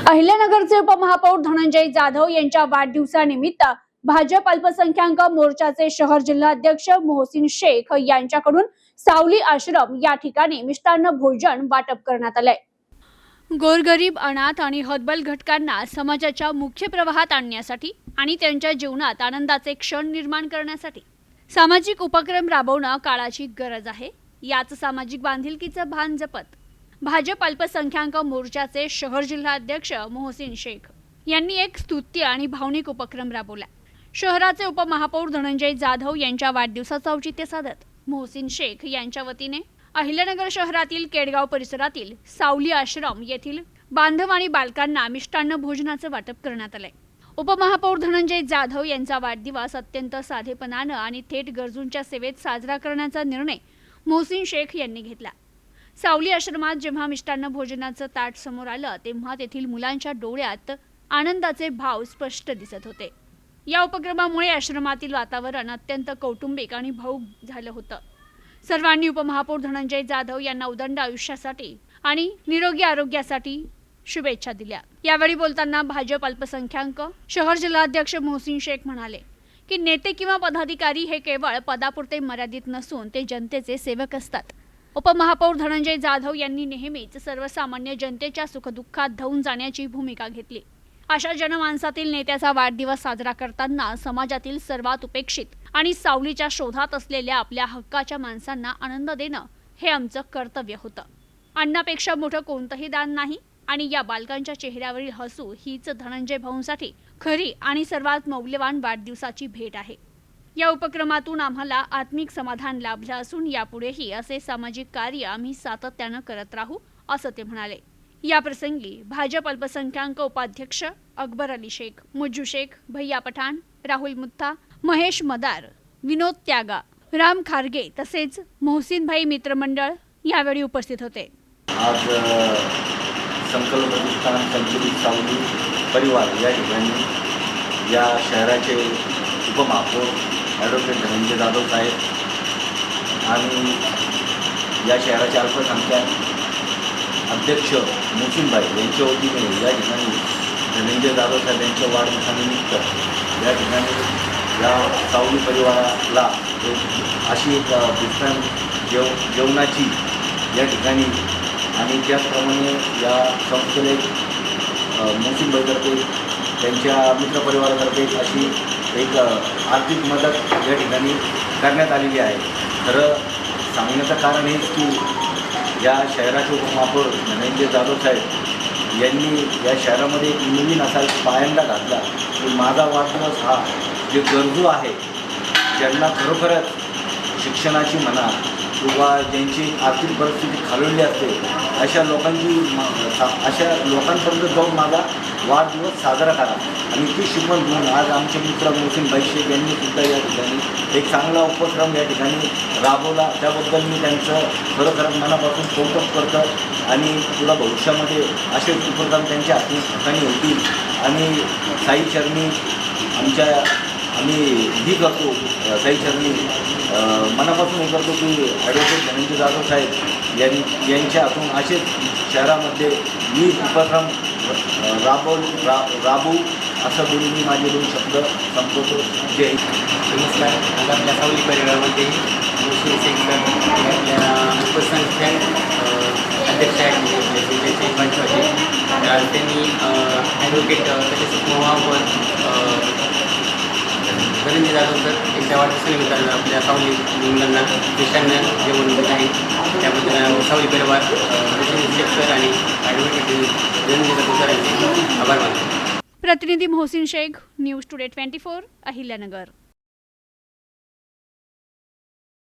अहिल्यानगरचे उपमहापौर धनंजय जाधव यांच्या वाढदिवसानिमित्त भाजप अल्पसंख्याक मोर्चाचे शहर जिल्हाध्यक्ष मोहसिन शेख यांच्याकडून सावली आश्रम या ठिकाणी मिष्टान्न भोजन वाटप करण्यात आले। गोरगरीब, अनाथ आणि हतबल घटकांना समाजाच्या मुख्य प्रवाहात आणण्यासाठी आणि त्यांच्या जीवनात आनंदाचे क्षण निर्माण करण्यासाठी सामाजिक उपक्रम राबवणं काळाची गरज आहे। याच सामाजिक बांधिलकीचं भान जपत भाजप अल्पसंख्याक मोर्चाचे शहर जिल्हाध्यक्ष मोहसिन शेख यांनी एक स्तुत्य आणि भावनिक उपक्रम राबवला। शहराचे उपमहापौर धनंजय जाधव यांच्या वाढदिवसाचं औचित्य साधत मोहसिन शेख यांच्या वतीने अहिल्यानगर शहरातील केडगाव परिसरातील सावली आश्रम येथील बांधव आणि बालकांना मिष्टान्न भोजनाचं वाटप करण्यात आले। उपमहापौर धनंजय जाधव यांचा वाढदिवस अत्यंत साधेपणानं आणि थेट गरजूंच्या सेवेत साजरा करण्याचा निर्णय मोहसिन शेख यांनी घेतला। सावली आश्रमात जेव्हा मिष्टान्न भोजनाचं ताट समोर आलं तेव्हा तेथील मुलांच्या डोळ्यात आनंदाचे भाव स्पष्ट दिसत होते। या उपक्रमामुळे आश्रमातील वातावरण अत्यंत कौटुंबिक आणि भावूक झालं होतं। सर्वांनी उपमहापौर धनंजय जाधव यांना उदंड आयुष्यासाठी आणि निरोगी आरोग्यासाठी शुभेच्छा दिल्या। यावेळी बोलताना भाजप अल्पसंख्याक शहर जिल्हाध्यक्ष मोहसिन शेख म्हणाले की नेते किंवा पदाधिकारी हे केवळ पदापुरते मर्यादित नसून ते जनतेचे सेवक असतात। उपमहापौर धनंजय जाधव यांनी नेहमीच सर्वसामान्य जनतेच्या सुखदुःखात धावून जाण्याची भूमिका घेतली। अशा जनमानसातील नेत्याचा वाढदिवस साजरा करताना समाजातील सर्वात उपेक्षित आणि सावलीच्या शोधात असलेल्या आपल्या हक्काच्या माणसांना आनंद देणं हे आमचं कर्तव्य होतं। अन्नापेक्षा मोठं कोणतंही दान नाही आणि या बालकांच्या चेहऱ्यावरील हसू हीच धनंजय भाऊंसाठी खरी आणि सर्वात मौल्यवान वाढदिवसाची भेट आहे। या उपक्रमातून आम्हाला आत्मिक समाधान लाभलं असून यापुढेही असे सामाजिक कार्य आम्ही सातत्यानं करत राहू असं ते म्हणाले। या प्रसंगी भाजप अल्पसंख्याक उपाध्यक्ष अकबर अली शेख, मुज्जू शेख, भैया पठाण, राहुल मुत्था, महेश मदार, विनोद त्यागा, राम खारगे तसेच मोहसिन भाई मित्रमंडळ यावेळी उपस्थित होते। आज संकल्प प्रतिष्ठान संचलित सावली परिवार या ठिकाणी या शहराचे उपमहापौर ॲडव्होकेट धनंजय जाधव साहेब आणि या शहराचे अल्पसंख्याक अध्यक्ष मोहसिन भाई यांच्या वतीने या ठिकाणी धनंजय जाधव साहेब यांच्या वाढदिवसानिमित्त या ठिकाणी या सावली परिवाराला अशी एक विश्राम जेवणाची या ठिकाणी आणि त्याचप्रमाणे या संस्थेने मोहसिन भाईतर्फे त्यांच्या मित्रपरिवारातर्फे अशी एक आर्थिक मदत या ठिकाणी करण्यात आलेली आहे। खरं सांगण्याचं कारण हेच की या शहराचे उपमहापौर धनंजय जाधव साहेब यांनी या शहरामध्ये एक नवीन असा एक पायंडा घातला की माझा वाढदिवस हा जे गरजू आहे ज्यांना खरोखरच शिक्षणाची म्हणा किंवा ज्यांची आर्थिक परिस्थिती खालवली असते अशा लोकांपर्यंत जाऊन माझा वाढदिवस साजरा करा आणि ती शिकवण म्हणून आज आमचे मित्र मोहसिन भाई शेख यांनी सुद्धा या ठिकाणी एक चांगला उपक्रम या ठिकाणी राबवला। त्याबद्दल मी त्यांचं खरोखरच मनापासून कौतुक करतो आणि पुढं भविष्यामध्ये असे उपक्रम त्यांच्या हाताने होतील आणि साई चरणी आम्ही ही करतो साई चरणी मनापासून हे करतो की ॲडव्होकेट धनंजय जाधव साहेब यांच्या हातून असेच शहरामध्ये विविध उपक्रम राबवू असं बोलून मी माझे 2 शब्द संपवतो। जय नमस्कार। आज आपल्या सावली परिवारामध्ये मोहसिन शेख सर आपल्या अल्पसंख्याक अध्यक्ष आहेत त्यांचे महत्त्वाचे आज त्यांनी ॲडव्होकेट तसेच उपमहापौर धनंजय जाधव सर यांच्या वाढदिवसानिमित्तानं आपल्या सावली मुलांना मिष्टान्न जेवण देत आहे। त्याबद्दल सावली परिवार मोहसिन शेख सर आणि ॲडव्होकेट धनंजय जाधव सर यांचे आभार मानतो। प्रतिनिधी मोहसिन शेख, न्यूज टुडे 24, अहिल्यानगर।